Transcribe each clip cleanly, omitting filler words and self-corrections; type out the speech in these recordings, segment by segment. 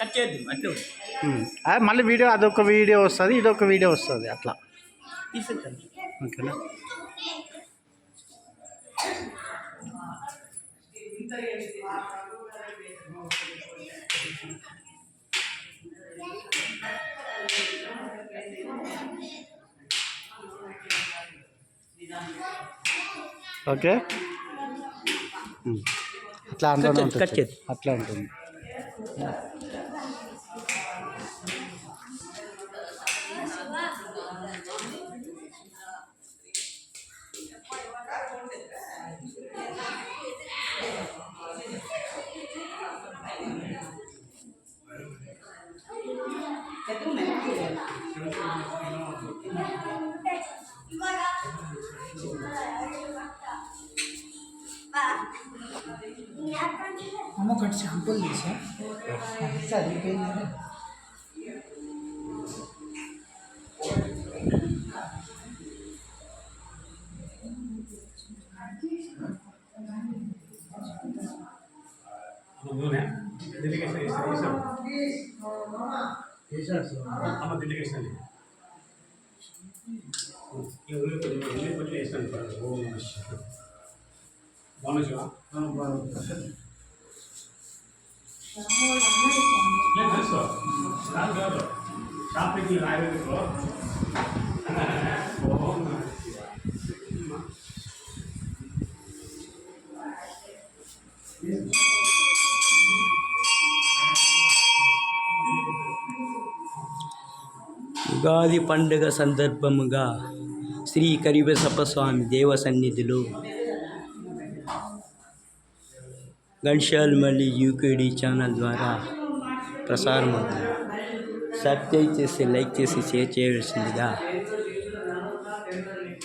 Cut చేద్దాం అట్లా మళ్ళీ వీడియో అదొక వీడియో వస్తుంది, ఇదొక వీడియో వస్తుంది అట్లా తీసేద్దాం. ఓకేనా. ఓకే అట్లా అందులోనే ఉంటుంది, అట్లా ఉంటుంది. అమ్మ ఒకటి షాంపూలు తీసా చదివిపోయింది. ఉగాది పండుగ సందర్భముగా శ్రీ కరిబసప్ప స్వామి దేవ సన్నిధిలో గంశాలమల్లి యూకేడి ఛానల్ ద్వారా ప్రసారం అవుతుంది. సబ్స్క్రైబ్ చేసి లైక్ చేసి షేర్ చేయవలసిందిగా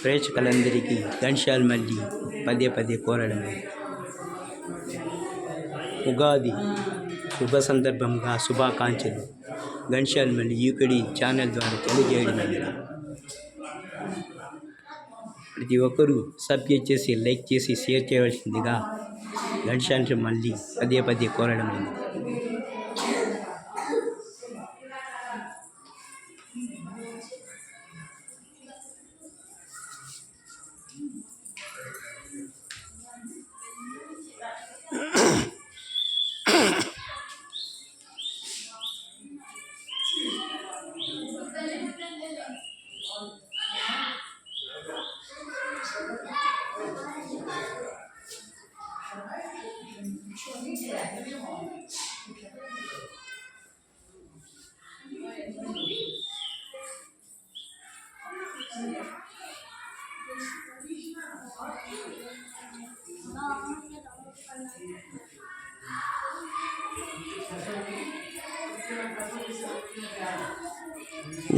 ప్రేక్షకులందరికీ గంశాలమల్లి పదే పదే కోరడమే. ఉగాది శుభ సందర్భంగా శుభాకాంక్షలు గంశాలమల్లి యూకేడి ఛానల్ ద్వారా తెలియజేయడమే. ప్రతి ఒక్కరూ సబ్స్క్రైబ్ చేసి లైక్ చేసి షేర్ చేయవలసిందిగా గంశాలమల్లి పదే పదే కోరడమైంది.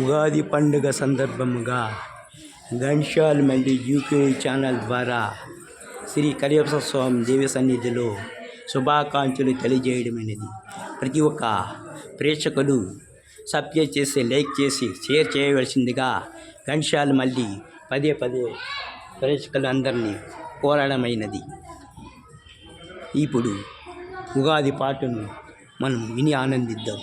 ఉగాది పండుగ సందర్భముగా గంశాలమల్లి యూకే ఛానల్ ద్వారా శ్రీ కరిబసప్ప స్వామి దేవ సన్నిధిలో శుభాకాంక్షలు తెలియజేయడమైనది. ప్రతి ఒక్క ప్రేక్షకులు సబ్స్క్రైబ్ చేసి లైక్ చేసి షేర్ చేయవలసిందిగా గంశాలమల్లి పదే పదే ప్రేక్షకులందరినీ కోరడమైనది. ఇప్పుడు ఉగాది పాటను మనం విని ఆనందిద్దాం.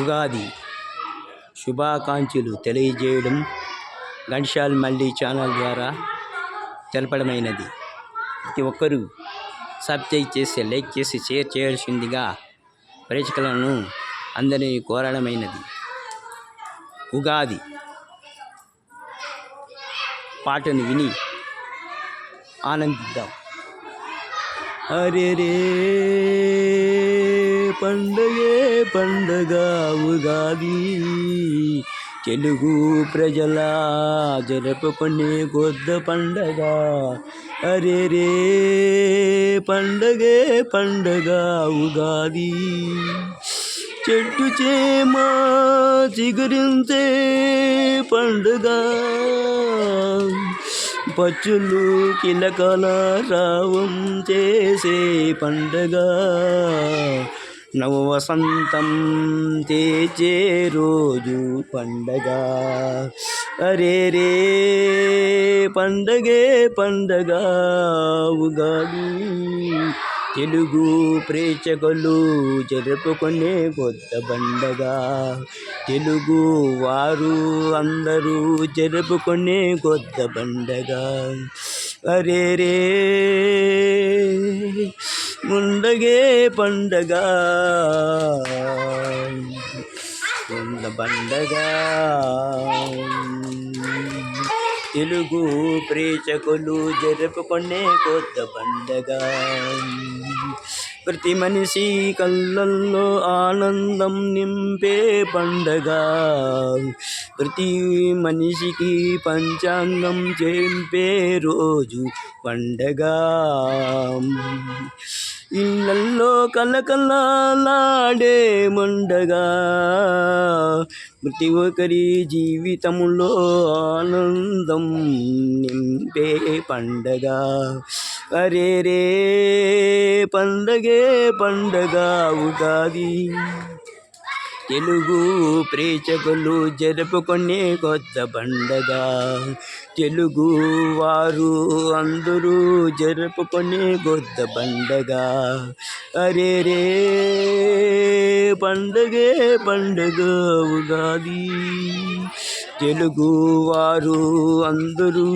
ఉగాది శుభాకాంక్షలు తెలియజేయడం గంశాలమల్లి ఛానల్ ద్వారా తెలపడమైనది. ప్రతి ఒక్కరూ సబ్స్క్రైబ్ చేసి లైక్ చేసి షేర్ చేయాల్సిందిగా ప్రేక్షకులను అందరినీ కోరడమైనది. ఉగాది పాటను విని ఆనందిద్దాం. అరే రే పండగే పండగ ఉగాది, తెలుగు ప్రజల జరుపుకునే గొద్ద పండగ. అరే రే పండగే పండగ ఉగాది, చెట్టు చేమ చిగురించే పండుగ పచ్చులు కిలకల రావం చేసే పండుగ నవ వసంతం తెచ్చే రోజు పండగ అరే రే పండగే పండగ ఉగాది తెలుగు ప్రేక్షకులు జరుపుకునే కొత్త పండగ తెలుగు వారు అందరూ జరుపుకునే కొత్త పండగ అరే రే ముండగే పండగ కొత్త పండగ తెలుగు ప్రేక్షకులు జరుపుకునే కొత్త పండగ ప్రతి మనిషి కళ్ళల్లో ఆనందం నింపే పండగ ప్రతి మనిషికి పంచాంగం చెప్పే రోజు పండగ ఇళ్ళల్లో కలకలాడే పండగ ప్రతి ఒక్కరి జీవితంలో ఆనందం నింపే పండగ అరే రే పండగే పండగ ఉగాది తెలుగు ప్రేక్షకులు జరుపుకునే కొత్త పండగ తెలుగు వారు అందరూ జరుపుకునే కొత్త పండగ అరే రే పండగే పండగ ఉగాది తెలుగు వారు అందరూ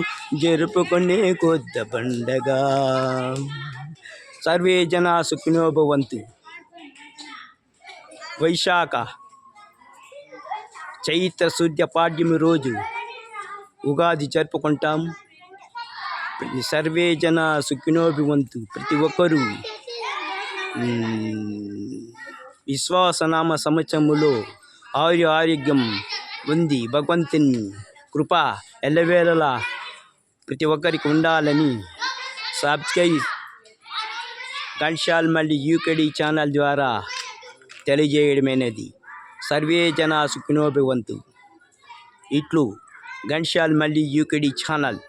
జరుపుకునే కొత్త పండగ సర్వే జనా సుఖినో భవంతు. వైశాఖ చైత్ర శుద్ధ పాడ్యమి రోజు ఉగాది జరుపుకుంటాం. సర్వే జన సుఖినో భవంతు. ప్రతి ఒక్కరూ విశ్వాసనామ సంవత్సరములో ఆరోగ్యం ఉంది. భగవంతుని కృప ఎల్లవేళలా ప్రతి ఒక్కరికి ఉండాలని సబ్స్క్రైబ్ ఘంటసాల మల్లి యూకేడి ఛానల్ ద్వారా తెలియజేయడమైనది. సర్వే జనా సుఖినో భవంతు. ఇట్లు ఘంటసాల మల్లి యూకేడి ఛానల్.